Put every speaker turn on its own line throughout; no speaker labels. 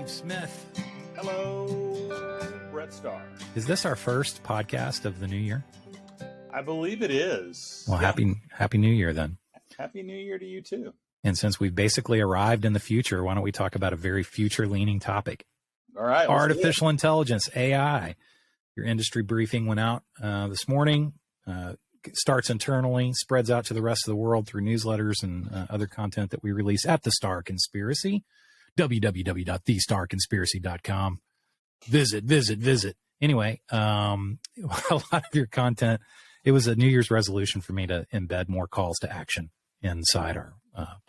Steve Smith.
Hello, Brett Starr.
Is this our first podcast of the new year?
I believe it is.
Well, yeah. Happy New Year then.
Happy New Year to you too.
And since we've basically arrived in the future, why don't we talk about a very future-leaning topic?
All right.
Artificial intelligence, AI. Your industry briefing went out this morning. Starts internally, spreads out to the rest of the world through newsletters and other content that we release at The Star Conspiracy, www.thestarconspiracy.com. Visit. Anyway, a lot of your content, it was a New Year's resolution for me to embed more calls to action inside our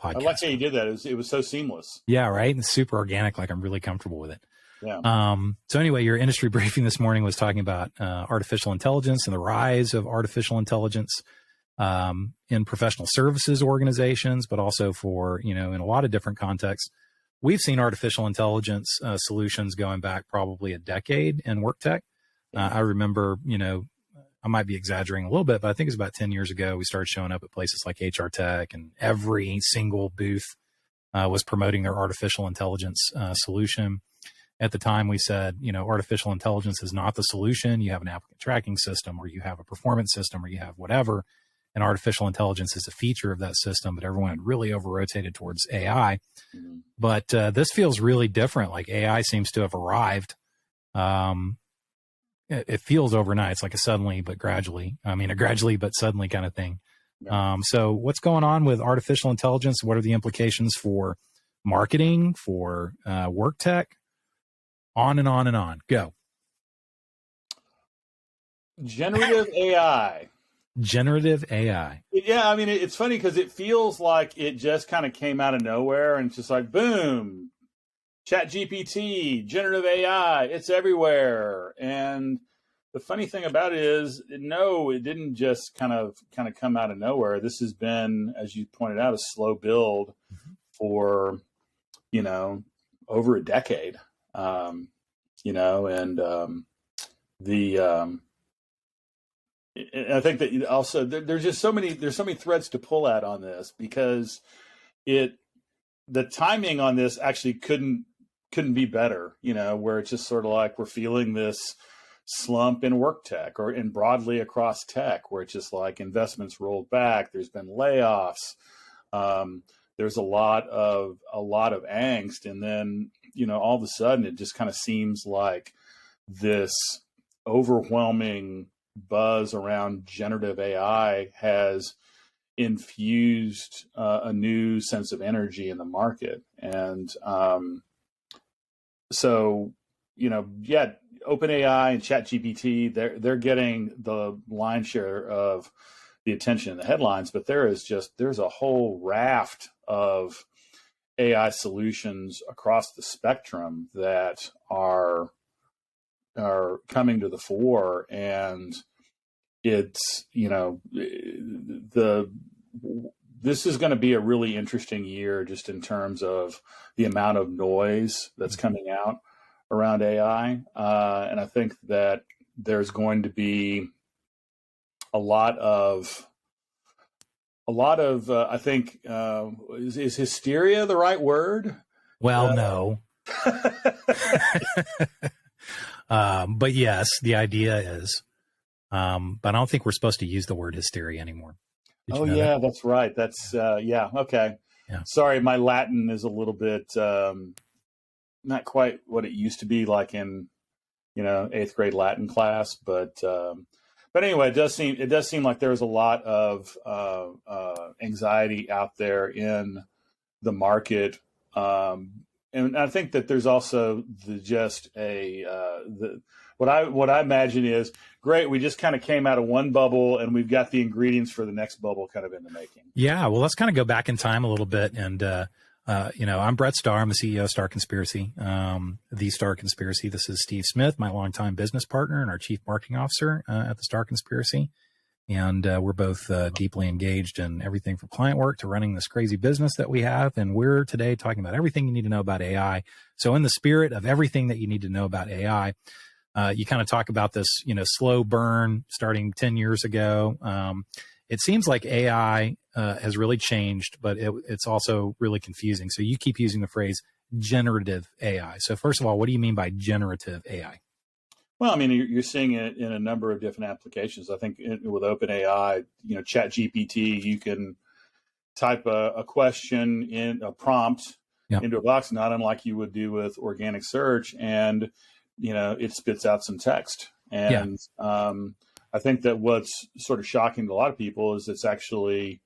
podcast.
I like how you did that. It was so seamless.
Yeah, right? And super organic, like I'm really comfortable with it.
Yeah.
So anyway, your industry briefing this morning was talking about artificial intelligence and the rise of artificial intelligence in professional services organizations, but also for, in a lot of different contexts. We've seen artificial intelligence solutions going back probably a decade in work tech. I remember, I might be exaggerating a little bit, but I think it was about 10 years ago, we started showing up at places like HR Tech, and every single booth was promoting their artificial intelligence solution. At the time, we said, artificial intelligence is not the solution. You have an applicant tracking system, or you have a performance system, or you have whatever. And artificial intelligence is a feature of that system, but everyone had really over-rotated towards AI. Mm-hmm. But this feels really different. Like AI seems to have arrived. It feels overnight. It's like a suddenly but gradually. I mean, a gradually but suddenly kind of thing. Yeah. So what's going on with artificial intelligence? What are the implications for marketing, for work tech? On and on and on. Go.
Generative AI.
Generative AI.
Yeah, I mean, it's funny because it feels like it just kind of came out of nowhere and it's just like, boom, ChatGPT, generative AI, it's everywhere. And the funny thing about it is, no, it didn't just kind of come out of nowhere. This has been, as you pointed out, a slow build for, over a decade. I think that also there's so many threads to pull at on this, because the timing on this actually couldn't be better, where it's just sort of like we're feeling this slump in work tech or in broadly across tech, where it's just like investments rolled back. There's been layoffs. There's a lot of angst. And then, all of a sudden it just kind of seems like this overwhelming buzz around generative AI has infused a new sense of energy in the market. And OpenAI and ChatGPT, they're getting the lion's share of the attention in the headlines, but there's a whole raft of AI solutions across the spectrum that are coming to the fore. And it's, this is going to be a really interesting year just in terms of the amount of noise that's coming out around AI. And I think that there's going to be a lot of I think, is hysteria the right word?
Well, no. But yes, the idea is, but I don't think we're supposed to use the word hysteria anymore.
Oh yeah, that? That's right. That's yeah. Okay.
Yeah.
Sorry. My Latin is a little bit, not quite what it used to be like in, 8th grade Latin class, but anyway, it does seem like there's a lot of anxiety out there in the market, and I think that there's also what I imagine is, great, we just kind of came out of one bubble and we've got the ingredients for the next bubble kind of in the making.
Yeah, well, let's kind of go back in time a little bit, and I'm Brett Starr. I'm the CEO of Star Conspiracy, the Star Conspiracy. This is Steve Smith, my longtime business partner and our chief marketing officer at the Star Conspiracy. And we're both deeply engaged in everything from client work to running this crazy business that we have. And we're today talking about everything you need to know about AI. So in the spirit of everything that you need to know about AI, you kind of talk about this, slow burn starting 10 years ago. It seems like AI has really changed, but it's also really confusing. So you keep using the phrase generative AI. So first of all, what do you mean by generative AI?
Well, I mean, you're seeing it in a number of different applications. I think with OpenAI, Chat GPT, you can type a question in a prompt into a box, not unlike you would do with organic search, and it spits out some text. And I think that what's sort of shocking to a lot of people is it's actually,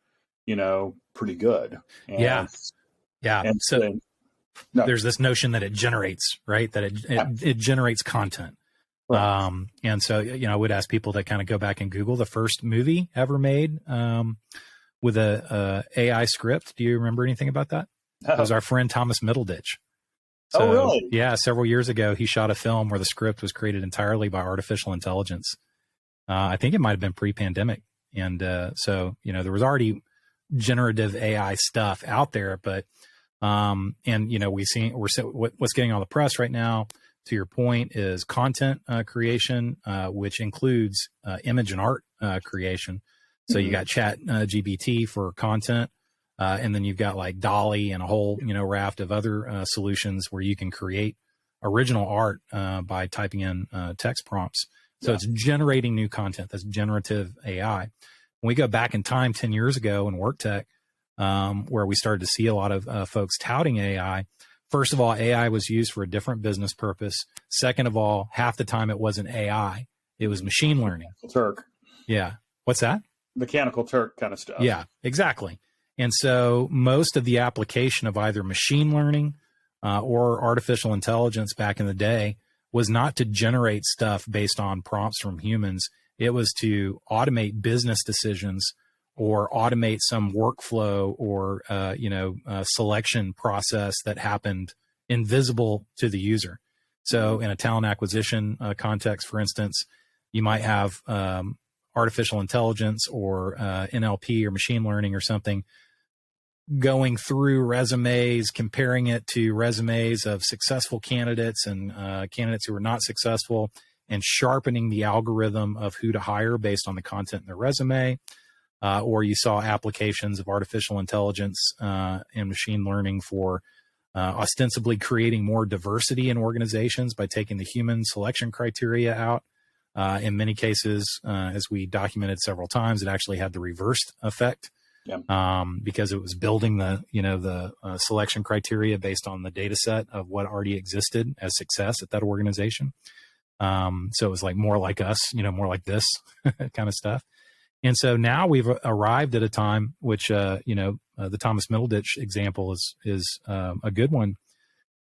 pretty good. And,
And so there's this notion that it generates, right? That it generates content. Right. And so, I would ask people to kind of go back and Google the first movie ever made with a AI script. Do you remember anything about that? It was our friend Thomas Middleditch. So,
really?
Yeah, several years ago, he shot a film where the script was created entirely by artificial intelligence. I think it might have been pre-pandemic. And so, there was already generative AI stuff out there, but, what's getting all the press right now, to your point, is content creation, which includes image and art creation. So you got Chat GPT for content, and then you've got like Dolly and a whole raft of other solutions where you can create original art by typing in text prompts. So it's generating new content. That's generative AI. When we go back in time 10 years ago in work tech, where we started to see a lot of folks touting AI. First of all, AI was used for a different business purpose. Second of all, half the time it wasn't AI. It was machine learning.
Turk.
Yeah. What's that?
Mechanical Turk kind of stuff.
Yeah, exactly. And so most of the application of either machine learning or artificial intelligence back in the day was not to generate stuff based on prompts from humans. It was to automate business decisions or automate some workflow or, selection process that happened invisible to the user. So in a talent acquisition context, for instance, you might have artificial intelligence or NLP or machine learning or something going through resumes, comparing it to resumes of successful candidates and candidates who are not successful, and sharpening the algorithm of who to hire based on the content in their resume. Or you saw applications of artificial intelligence and machine learning for ostensibly creating more diversity in organizations by taking the human selection criteria out. In many cases, as we documented several times, it actually had the reversed effect because it was building the selection criteria based on the data set of what already existed as success at that organization. So it was like more like us, more like this kind of stuff. And so now we've arrived at a time which, the Thomas Middleditch example is a good one,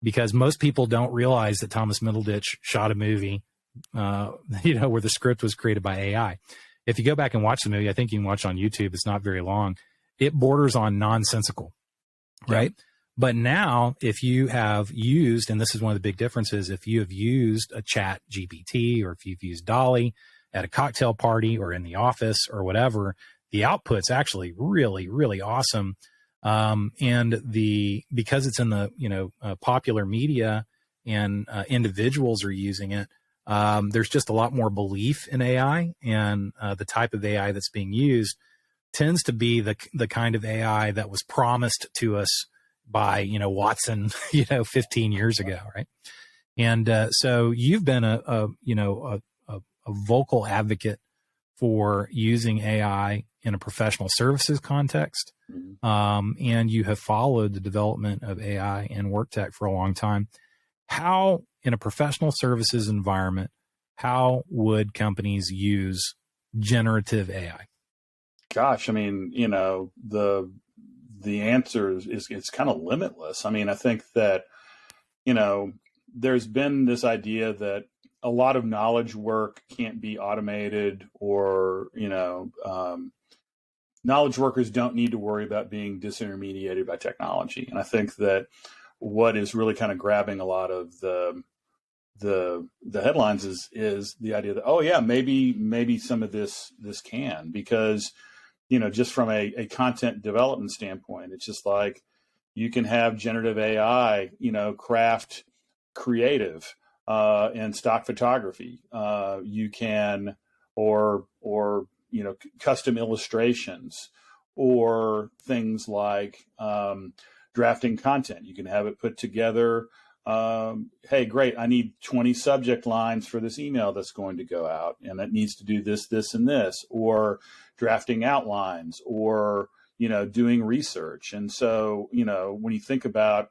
because most people don't realize that Thomas Middleditch shot a movie, where the script was created by AI. If you go back and watch the movie, I think you can watch it on YouTube. It's not very long. It borders on nonsensical, right? But now if you have used, and this is one of the big differences, if you have used a Chat GPT or if you've used Dolly at a cocktail party or in the office or whatever, the output's actually really, really awesome. And because it's in the, popular media and individuals are using it, there's just a lot more belief in AI, and the type of AI that's being used tends to be the kind of AI that was promised to us by, Watson, 15 years ago. Right. And so you've been a vocal advocate for using AI in a professional services context. And you have followed the development of AI and work tech for a long time. How, in a professional services environment, how would companies use generative AI?
Gosh, I mean, the answer is it's kind of limitless. I mean, I think that, there's been this idea that a lot of knowledge work can't be automated, or, knowledge workers don't need to worry about being disintermediated by technology. And I think that what is really kind of grabbing a lot of the headlines is the idea that, oh yeah, maybe some of this can, because, just from a content development standpoint, it's just like you can have generative AI, craft creative and stock photography. You can, or custom illustrations, or things like drafting content. You can have it put together. Hey, great, I need 20 subject lines for this email that's going to go out, and it needs to do this, this, and this, or drafting outlines, or, doing research. And so, when you think about,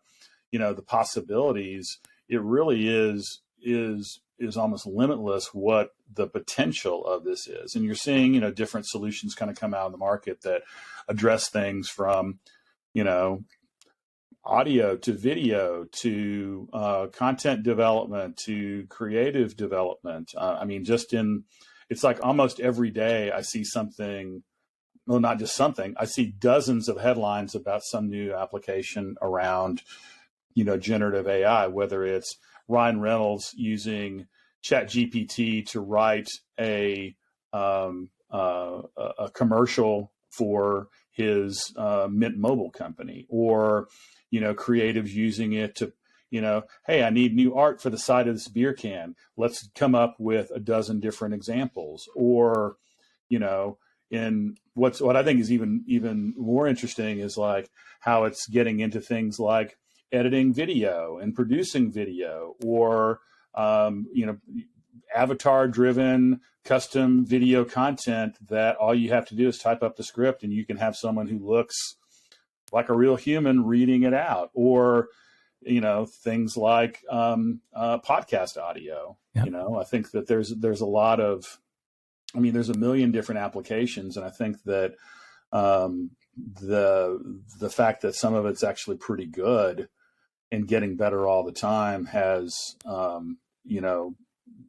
the possibilities, it really is almost limitless what the potential of this is. And you're seeing, different solutions kind of come out in the market that address things from, audio to video to content development to creative development. It's like almost every day I see something, well, not just something, I see dozens of headlines about some new application around, generative AI, whether it's Ryan Reynolds using ChatGPT to write a commercial for his Mint Mobile company, or creatives using it to, hey, I need new art for the side of this beer can. Let's come up with a dozen different examples. Or, in what I think is even more interesting is like how it's getting into things like editing video and producing video, or avatar-driven custom video content that all you have to do is type up the script and you can have someone who looks like a real human reading it out. Or, things like podcast audio. Yep. I think that there's a lot of, there's a million different applications, and I think that the fact that some of it's actually pretty good and getting better all the time has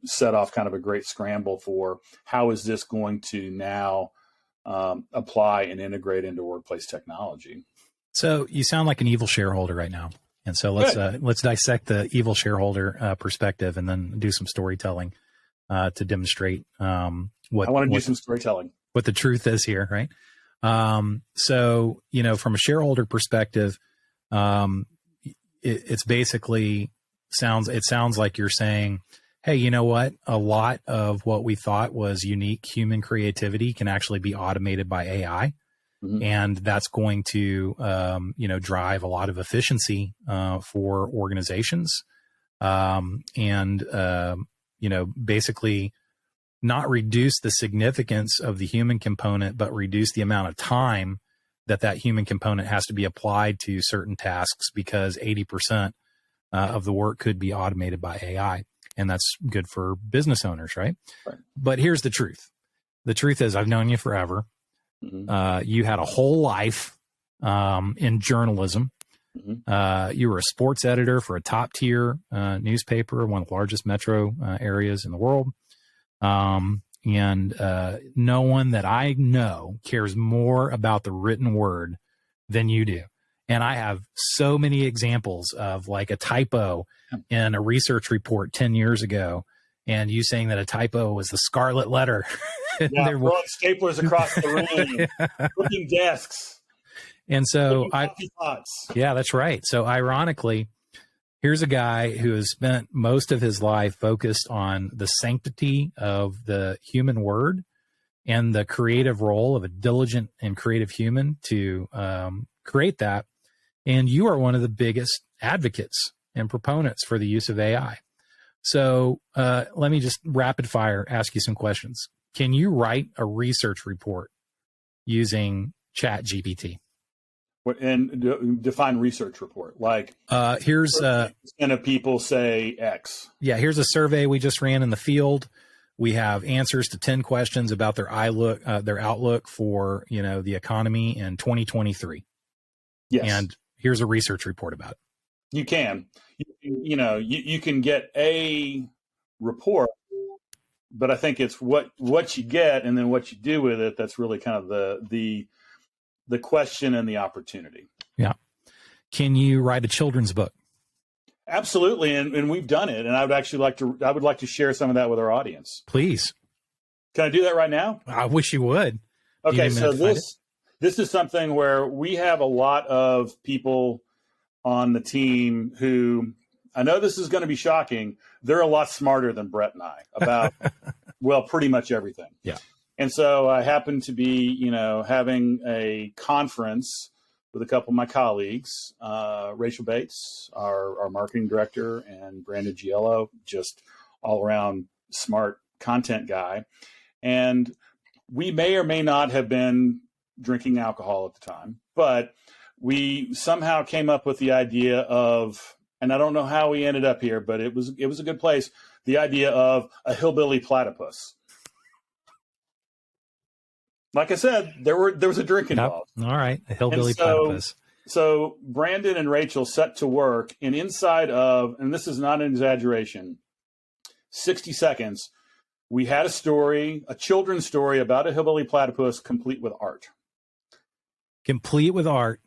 set off kind of a great scramble for how is this going to now apply and integrate into workplace technology.
So you sound like an evil shareholder right now. And so let's dissect the evil shareholder perspective and then do some storytelling to demonstrate what I
want to do some storytelling,
what the truth is here, right? So, from a shareholder perspective, it's basically it sounds like you're saying, hey, you know what? A lot of what we thought was unique human creativity can actually be automated by AI. Mm-hmm. And that's going to, drive a lot of efficiency for organizations, basically not reduce the significance of the human component, but reduce the amount of time that human component has to be applied to certain tasks, because 80% of the work could be automated by AI. And that's good for business owners, right? But here's the truth. The truth is, I've known you forever. Mm-hmm. You had a whole life in journalism. Mm-hmm. You were a sports editor for a top tier newspaper, one of the largest metro areas in the world. And no one that I know cares more about the written word than you do. And I have so many examples of like a typo in a research report 10 years ago, and you saying that a typo was the scarlet letter.
Yeah, throwing staplers across the room, flipping desks.
And so yeah, that's right. So ironically, here's a guy who has spent most of his life focused on the sanctity of the human word and the creative role of a diligent and creative human to create that. And you are one of the biggest advocates and proponents for the use of AI. So let me just rapid fire ask you some questions. Can you write a research report using ChatGPT?
And define research report. Like
here's
of people say X.
Yeah, here's a survey we just ran in the field. We have answers to 10 questions about their outlook for the economy in 2023.
Yes,
and here's a research report about it.
You can, you can get a report, but I think it's what you get and then what you do with it. That's really kind of the question and the opportunity.
Yeah. Can you write a children's book?
Absolutely. And we've done it. And I would like to share some of that with our audience.
Please.
Can I do that right now?
I wish you would.
Okay. So this is something where we have a lot of people on the team who, I know this is going to be shocking, they're a lot smarter than Brett and I about, well, pretty much everything.
Yeah.
And so I happened to be, having a conference with a couple of my colleagues, Rachel Bates, our marketing director, and Brandon Giello, just all around smart content guy. And we may or may not have been drinking alcohol at the time, but we somehow came up with the idea of, and I don't know how we ended up here, but it was a good place, the idea of a hillbilly platypus. Like I said, there was a drink involved.
Yep. All right, a hillbilly platypus.
So Brandon and Rachel set to work, and inside of, and this is not an exaggeration, 60 seconds, we had a story, a children's story about a hillbilly platypus, complete with art.
Complete with art,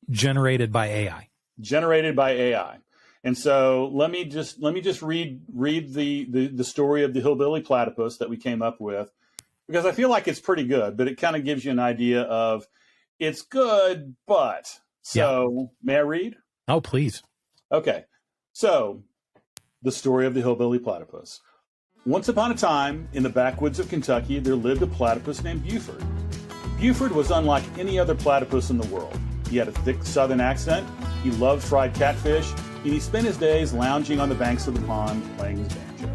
generated by AI.
Generated by AI. And so let me just read the story of the hillbilly platypus that we came up with, because I feel like it's pretty good, but it kind of gives you an idea of it's good, but. So May I read?
Oh, please.
Okay. So the story of the hillbilly platypus. Once upon a time, in the backwoods of Kentucky, there lived a platypus named Buford. Buford was unlike any other platypus in the world. He had a thick southern accent, he loved fried catfish, and he spent his days lounging on the banks of the pond playing his banjo.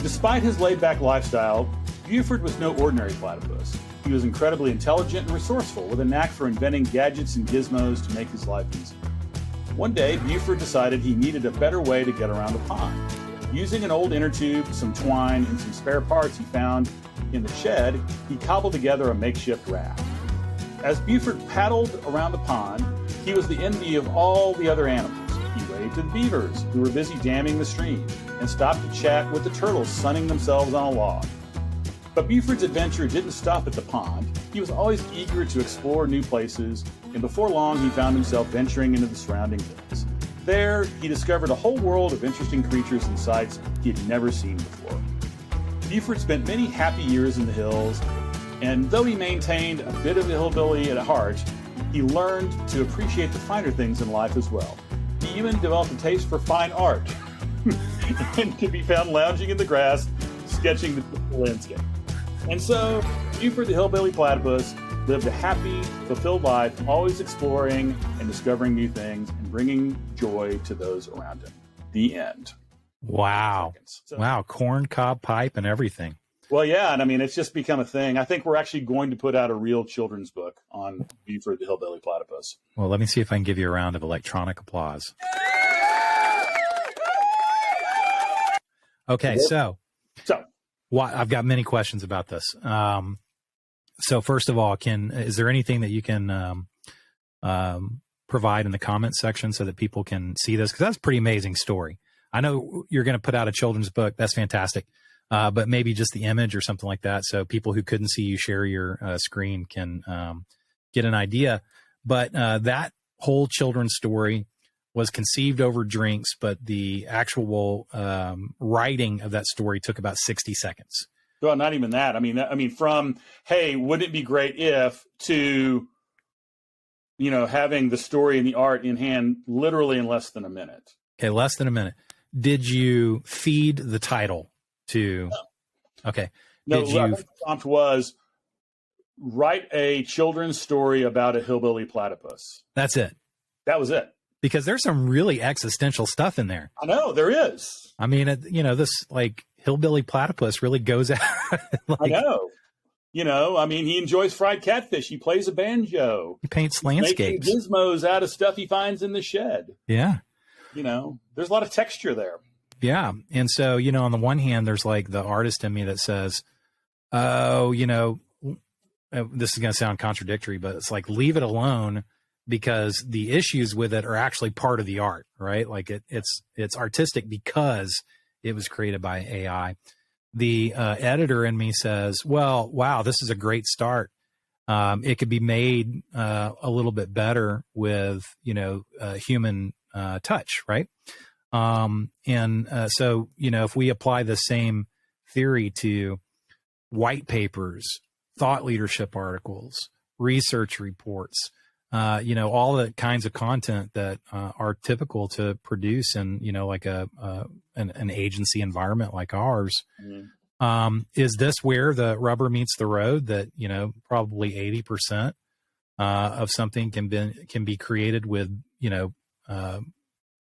Despite his laid-back lifestyle, Buford was no ordinary platypus. He was incredibly intelligent and resourceful, with a knack for inventing gadgets and gizmos to make his life easy. One day, Buford decided he needed a better way to get around the pond. Using an old inner tube, some twine, and some spare parts he found in the shed, he cobbled together a makeshift raft. As Buford paddled around the pond, he was the envy of all the other animals. He waved to the beavers, who were busy damming the stream, and stopped to chat with the turtles sunning themselves on a log. But Buford's adventure didn't stop at the pond. He was always eager to explore new places, and before long he found himself venturing into the surrounding hills. There, he discovered a whole world of interesting creatures and sights he had never seen before. Buford spent many happy years in the hills, and though he maintained a bit of a hillbilly at heart, he learned to appreciate the finer things in life as well. He even developed a taste for fine art, and could be found lounging in the grass, sketching the landscape. And so, Buford the hillbilly platypus lived a happy, fulfilled life, always exploring and discovering new things and bringing joy to those around him. The end.
Wow. Wow. Corn cob pipe and everything.
Well, yeah. And I mean, it's just become a thing. I think we're actually going to put out a real children's book on Buford the hillbilly platypus.
Well, let me see if I can give you a round of electronic applause. Okay. So I've got many questions about this. So first of all, is there anything that you can provide in the comments section so that people can see this? Because that's a pretty amazing story. I know you're going to put out a children's book. That's fantastic. But maybe just the image or something like that, so people who couldn't see you share your screen can get an idea. But that whole children's story was conceived over drinks, but the actual writing of that story took about 60 seconds.
Well, not even that. I mean, from, hey, wouldn't it be great if, to, having the story and the art in hand literally in less than a minute.
Okay, less than a minute. Did you feed the title to? No. Okay.
No, the prompt was write a children's story about a hillbilly platypus.
That's it.
That was it.
Because there's some really existential stuff in there.
I know, there is.
I mean, this like hillbilly platypus really goes out.
I know. He enjoys fried catfish. He plays a banjo.
He paints landscapes.
Making gizmos out of stuff he finds in the shed.
Yeah.
There's a lot of texture there.
Yeah. And so, on the one hand, there's like the artist in me that says, oh, this is going to sound contradictory, but it's like, leave it alone, because the issues with it are actually part of the art, right? Like it's artistic because it was created by AI. The editor in me says, well, wow, this is a great start. It could be made a little bit better with, human touch, right? So, if we apply the same theory to white papers, thought leadership articles, research reports, all the kinds of content that are typical to produce in, like an agency environment like ours. Mm-hmm. Is this where the rubber meets the road, that, probably 80% of something can be created with,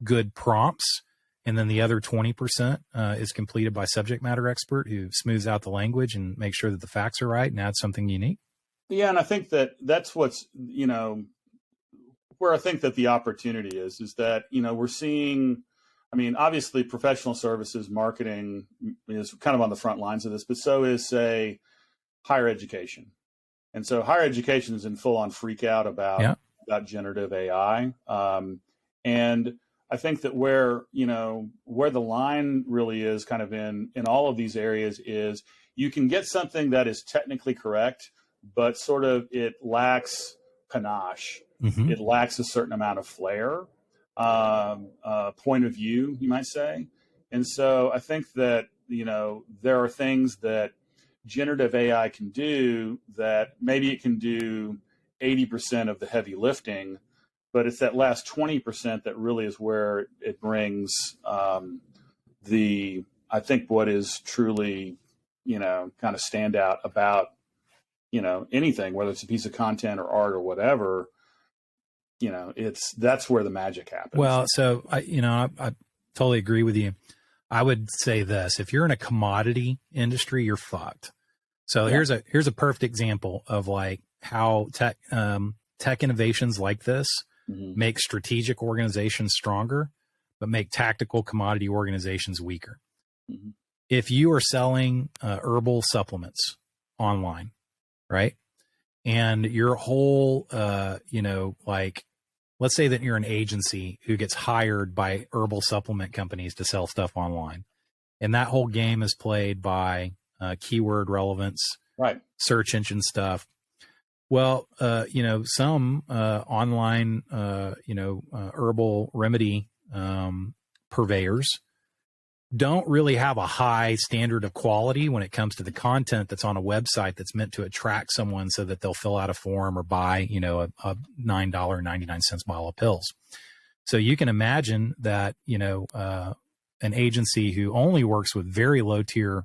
good prompts. And then the other 20% is completed by subject matter expert who smooths out the language and makes sure that the facts are right and adds something unique.
Yeah. And I think that's what's, where I think that the opportunity is that, we're seeing, I mean, obviously professional services marketing is kind of on the front lines of this, but so is, say, higher education. And so higher education is in full on freak out about generative AI. And I think that where the line really is kind of in all of these areas is you can get something that is technically correct, but sort of it lacks panache.
Mm-hmm.
It lacks a certain amount of flair, point of view, you might say. And so I think that, there are things that generative AI can do that maybe it can do 80% of the heavy lifting, but it's that last 20% that really is where it brings I think what is truly, kind of standout about, anything, whether it's a piece of content or art or whatever, that's where the magic happens.
Well, so I totally agree with you. I would say this: if you're in a commodity industry, you're fucked. So here's a perfect example of like how tech innovations like this make strategic organizations stronger, but make tactical commodity organizations weaker.
Mm-hmm.
If you are selling herbal supplements online, right? And your whole, like, let's say that you're an agency who gets hired by herbal supplement companies to sell stuff online. And that whole game is played by keyword relevance,
right?
Search engine stuff. Well, some online, herbal remedy purveyors don't really have a high standard of quality when it comes to the content that's on a website that's meant to attract someone so that they'll fill out a form or buy, a $9.99 bottle of pills. So you can imagine that, an agency who only works with very low tier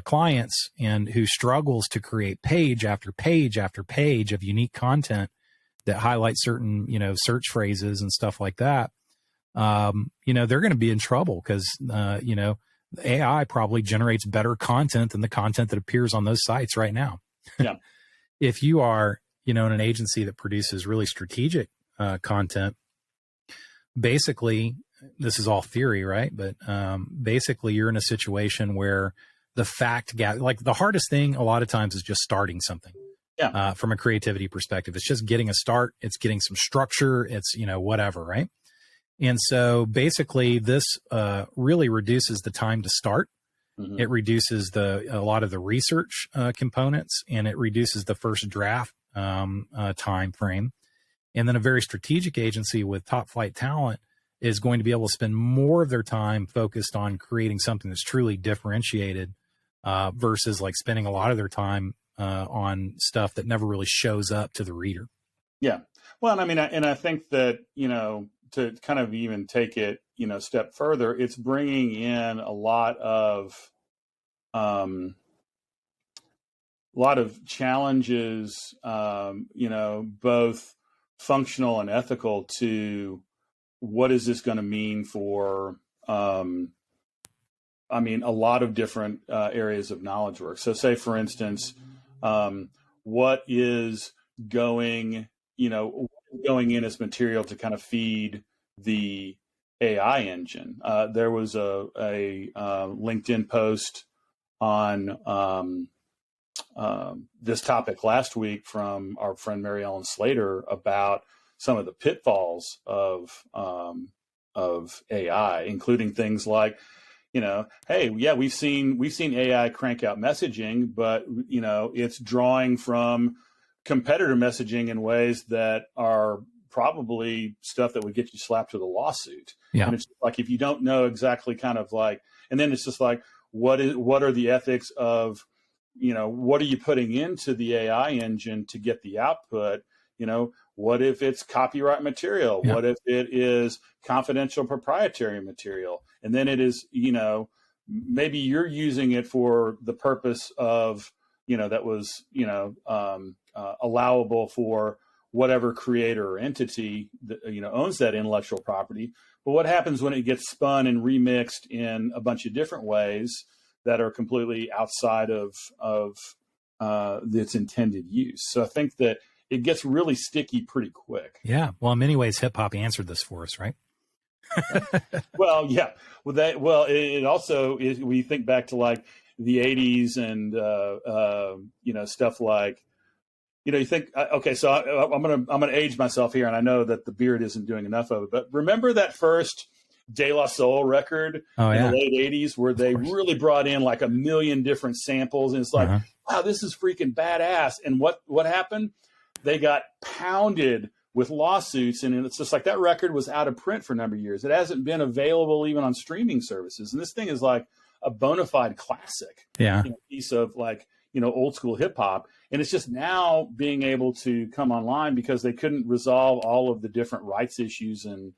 clients and who struggles to create page after page after page of unique content that highlight certain, search phrases and stuff like that. They're going to be in trouble because, AI probably generates better content than the content that appears on those sites right now.
Yeah.
If you are, in an agency that produces really strategic content, basically, this is all theory, right? But basically, you're in a situation where the like the hardest thing a lot of times is just starting something.
Yeah.
From a creativity perspective, it's just getting a start. It's getting some structure. It's, whatever, right? And so basically this really reduces the time to start. Mm-hmm. It reduces a lot of the research components, and it reduces the first draft time frame. And then a very strategic agency with top flight talent is going to be able to spend more of their time focused on creating something that's truly differentiated versus like spending a lot of their time on stuff that never really shows up to the reader.
Yeah. Well, I mean, I think that, to kind of even take it, a step further, it's bringing in a lot of challenges, both functional and ethical to what is this going to mean for, a lot of different areas of knowledge work. So say, for instance, what is going in as material to kind of feed the AI engine. There was a LinkedIn post on this topic last week from our friend Mary Ellen Slater about some of the pitfalls of AI, including things like, hey, yeah, we've seen AI crank out messaging, but it's drawing from competitor messaging in ways that are probably stuff that would get you slapped with a lawsuit.
Yeah.
And it's like, if you don't know exactly kind of like, and then it's just like, what are the ethics of, what are you putting into the AI engine to get the output? What if it's copyright material? Yeah. What if it is confidential proprietary material? And then it is, maybe you're using it for the purpose of, that was, allowable for whatever creator or entity that, owns that intellectual property. But what happens when it gets spun and remixed in a bunch of different ways that are completely outside of its intended use? So I think that it gets really sticky pretty quick.
Yeah. Well, in many ways, hip hop answered this for us, right?
Well, yeah. It also is. We think back to like the '80s and stuff like, you think, okay, so I'm gonna age myself here, and I know that the beard isn't doing enough of it, but remember that first De La Soul record in the late '80s where they really brought in like a million different samples, and it's like, wow, this is freaking badass. And what happened? They got pounded with lawsuits, and it's just like that record was out of print for a number of years. It hasn't been available even on streaming services, and this thing is like a bona fide classic, piece of like old school hip hop. And it's just now being able to come online because they couldn't resolve all of the different rights issues and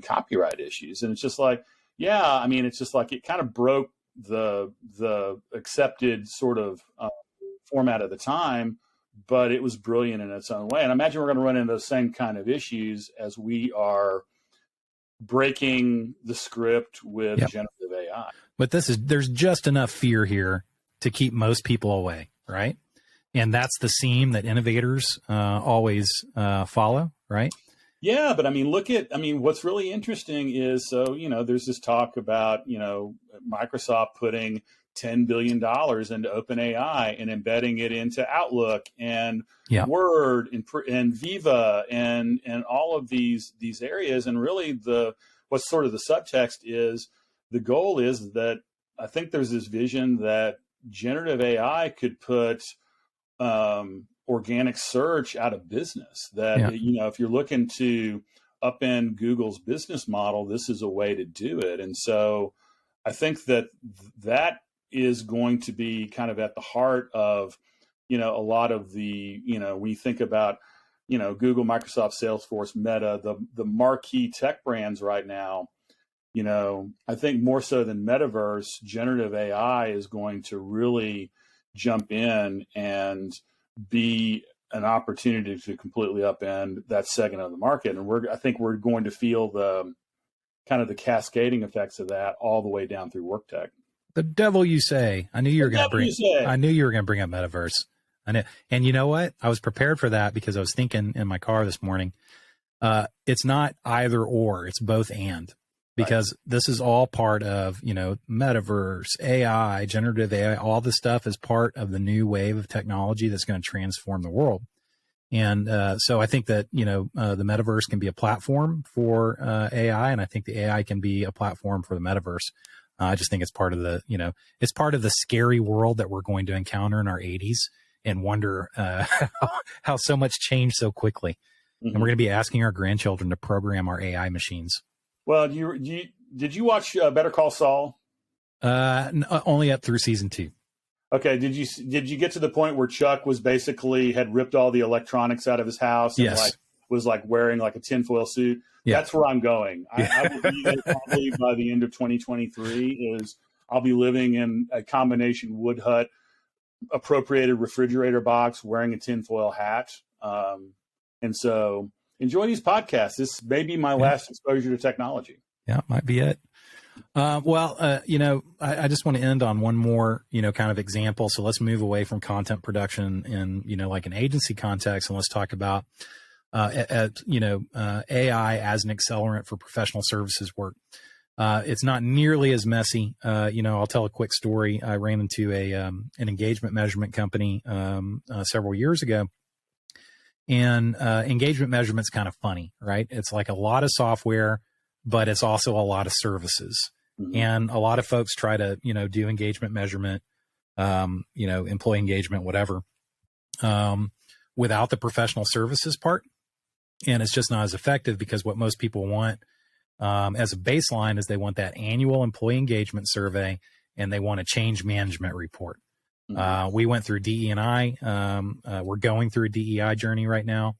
copyright issues. And it's just like, it's just like it kind of broke the accepted sort of format of the time, but it was brilliant in its own way. And I imagine we're going to run into those same kind of issues as we are breaking the script with generative AI.
But there's just enough fear here to keep most people away, right? And that's the seam that innovators always follow, right?
Yeah, but what's really interesting is, there's this talk about, Microsoft putting $10 billion into OpenAI and embedding it into Outlook and Word and Viva and all of these areas. And really what's sort of the subtext is the goal is that I think there's this vision that generative AI could put organic search out of business. That, if you're looking to upend Google's business model, this is a way to do it. And so I think that is going to be kind of at the heart of, a lot of the, we think about, Google, Microsoft, Salesforce, Meta, the marquee tech brands right now. I think more so than metaverse, generative AI is going to really jump in and be an opportunity to completely upend that segment of the market. And I think we're going to feel the kind of the cascading effects of that all the way down through work tech.
The devil you say. I knew you were going to bring up metaverse. I know. And you know what? I was prepared for that because I was thinking in my car this morning, it's not either or, it's both and. Because this is all part of, metaverse, AI, generative AI, all this stuff is part of the new wave of technology that's going to transform the world. And so I think that, the metaverse can be a platform for AI, and I think the AI can be a platform for the metaverse. I just think it's part of it's part of the scary world that we're going to encounter in our 80s and wonder how so much changed so quickly. Mm-hmm. And we're going to be asking our grandchildren to program our AI machines.
Well, did you watch Better Call Saul?
Only up through season 2.
Okay. Did you get to the point where Chuck had ripped all the electronics out of his house and was wearing like a tinfoil suit? Yeah. That's where I'm going. I will be there probably by the end of 2023. I'll be living in a combination wood hut, appropriated refrigerator box, wearing a tinfoil hat. And so enjoy these podcasts. This may be my last exposure to technology.
Yeah, might be it. I just want to end on one more, kind of example. So let's move away from content production in, like an agency context, and let's talk about, AI as an accelerant for professional services work. It's not nearly as messy. I'll tell a quick story. I ran into an engagement measurement company several years ago. And engagement measurement's kind of funny, right? It's like a lot of software, but it's also a lot of services. Mm-hmm. And a lot of folks try to, do engagement measurement, employee engagement, whatever, without the professional services part. And it's just not as effective because what most people want as a baseline is they want that annual employee engagement survey and they want a change management report. We went through DE&I. We're going through a DEI journey right now,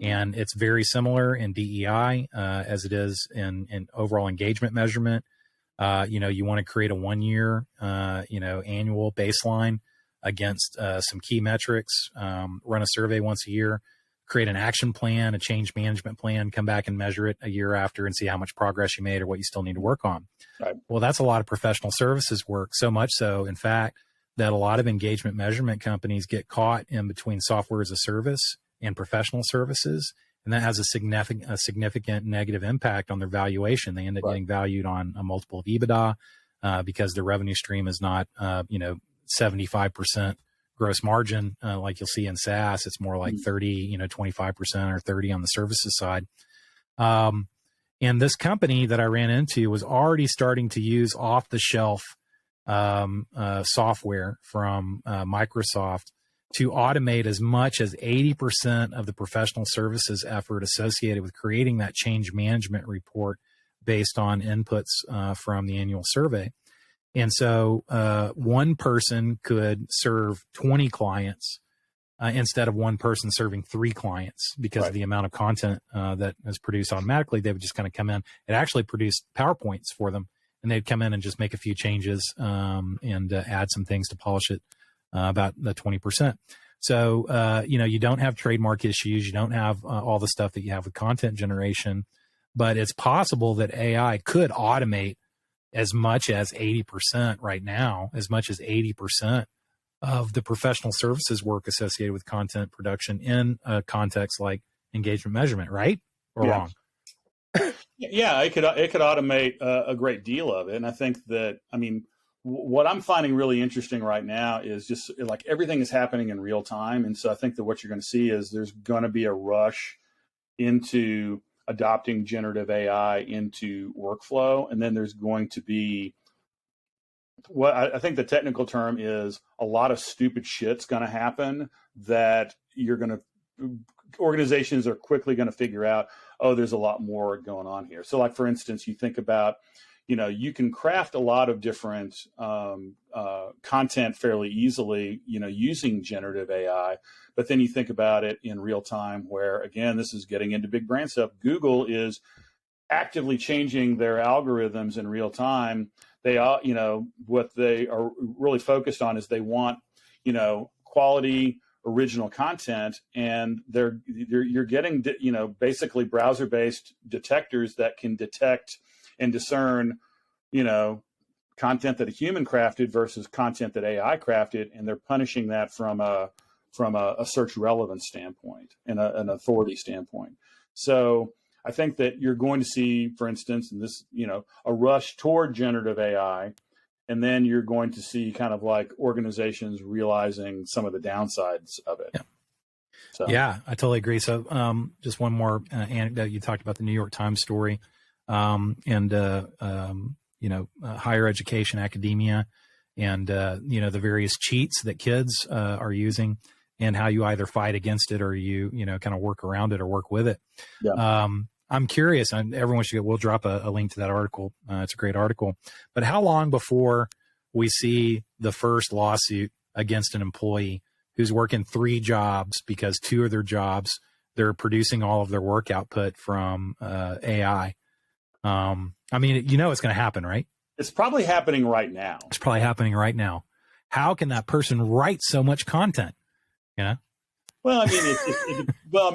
and it's very similar in DEI as it is in overall engagement measurement. You want to create a 1 year, annual baseline against some key metrics, run a survey once a year, create an action plan, a change management plan, come back and measure it a year after and see how much progress you made or what you still need to work on.
Right.
Well, that's a lot of professional services work, so much so, in fact, that a lot of engagement measurement companies get caught in between software as a service and professional services. And that has a significant negative impact on their valuation. They end up getting valued on a multiple of EBITDA because their revenue stream is not, 75% gross margin like you'll see in SaaS. It's more like 30, 25% or 30 on the services side. And this company that I ran into was already starting to use off-the-shelf software from Microsoft to automate as much as 80% of the professional services effort associated with creating that change management report based on inputs from the annual survey. And so one person could serve 20 clients instead of one person serving 3 clients because of the amount of content that is produced automatically. They would just kind of come in. It actually produced PowerPoints for them, and they'd come in and just make a few changes and add some things to polish it about the 20%. So, you don't have trademark issues. You don't have all the stuff that you have with content generation, but it's possible that AI could automate as much as 80% right now, as much as 80% of the professional services work associated with content production in a context like engagement measurement, right? Or wrong?
Yeah, it could automate a great deal of it. And I think that, what I'm finding really interesting right now is just like everything is happening in real time. And so I think that what you're going to see is there's going to be a rush into adopting generative AI into workflow. And then there's going to be what I think the technical term is a lot of stupid shit's going to happen that organizations are quickly going to figure out, oh, there's a lot more going on here. So like, for instance, you think about, you can craft a lot of different content fairly easily, using generative AI. But then you think about it in real time where, again, this is getting into big brand stuff. Google is actively changing their algorithms in real time. They are, what they are really focused on is they want, quality original content, and you're getting, basically browser-based detectors that can detect and discern, content that a human crafted versus content that AI crafted, and they're punishing that from a search relevance standpoint and an authority standpoint. So I think that you're going to see, for instance, in this, a rush toward generative AI, and then you're going to see kind of like organizations realizing some of the downsides of it.
Yeah.
So.
Yeah, I totally agree. So just one more anecdote. You talked about the New York Times story and higher education, academia, and, the various cheats that kids are using and how you either fight against it or you kind of work around it or work with it.
Yeah.
I'm curious, and everyone should we'll drop a link to that article. It's a great article. But how long before we see the first lawsuit against an employee who's working 3 jobs because 2 of their jobs, they're producing all of their work output from AI? It's going to happen, right?
It's probably happening right now.
It's probably happening right now. How can that person write so much content?
Well,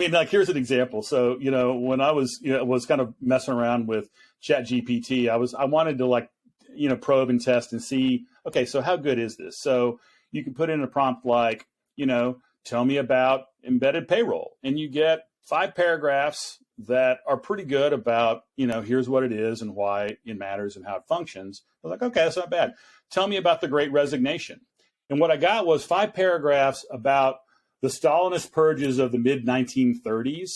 like here's an example. So, when I was kind of messing around with ChatGPT, I wanted to probe and test and see, okay, so how good is this? So you can put in a prompt like, tell me about embedded payroll, and you get 5 paragraphs that are pretty good about, here's what it is and why it matters and how it functions. I was like, okay, that's not bad. Tell me about the Great Resignation. And what I got was 5 paragraphs about the Stalinist purges of the mid-1930s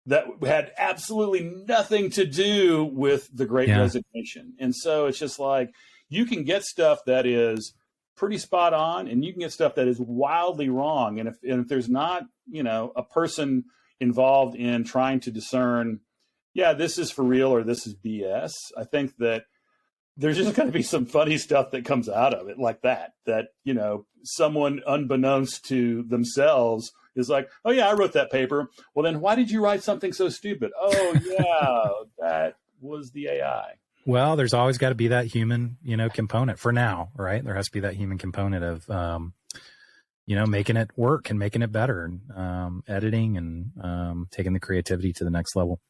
that had absolutely nothing to do with the Great Resignation. And so it's just like, you can get stuff that is pretty spot on, and you can get stuff that is wildly wrong. And if there's not, a person involved in trying to discern, this is for real or this is BS, I think that there's just going to be some funny stuff that comes out of it like that, someone unbeknownst to themselves is like, oh yeah, I wrote that paper. Well, then why did you write something so stupid? Oh yeah, that was the AI.
Well, there's always got to be that human, component for now, right? There has to be that human component of, making it work and making it better, and editing and taking the creativity to the next level.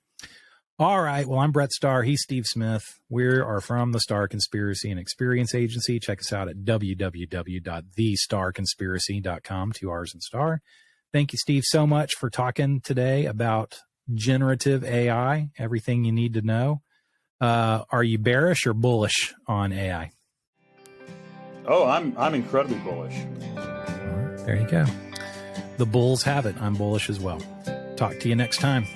All right. Well, I'm Brett Starr. He's Steve Smith. We are from the Starr Conspiracy and Experience Agency. Check us out at www.thestarconspiracy.com, 2 R's and Star. Thank you, Steve, so much for talking today about generative AI, everything you need to know. Are you bearish or bullish on AI?
Oh, I'm incredibly bullish.
All right, there you go. The bulls have it. I'm bullish as well. Talk to you next time.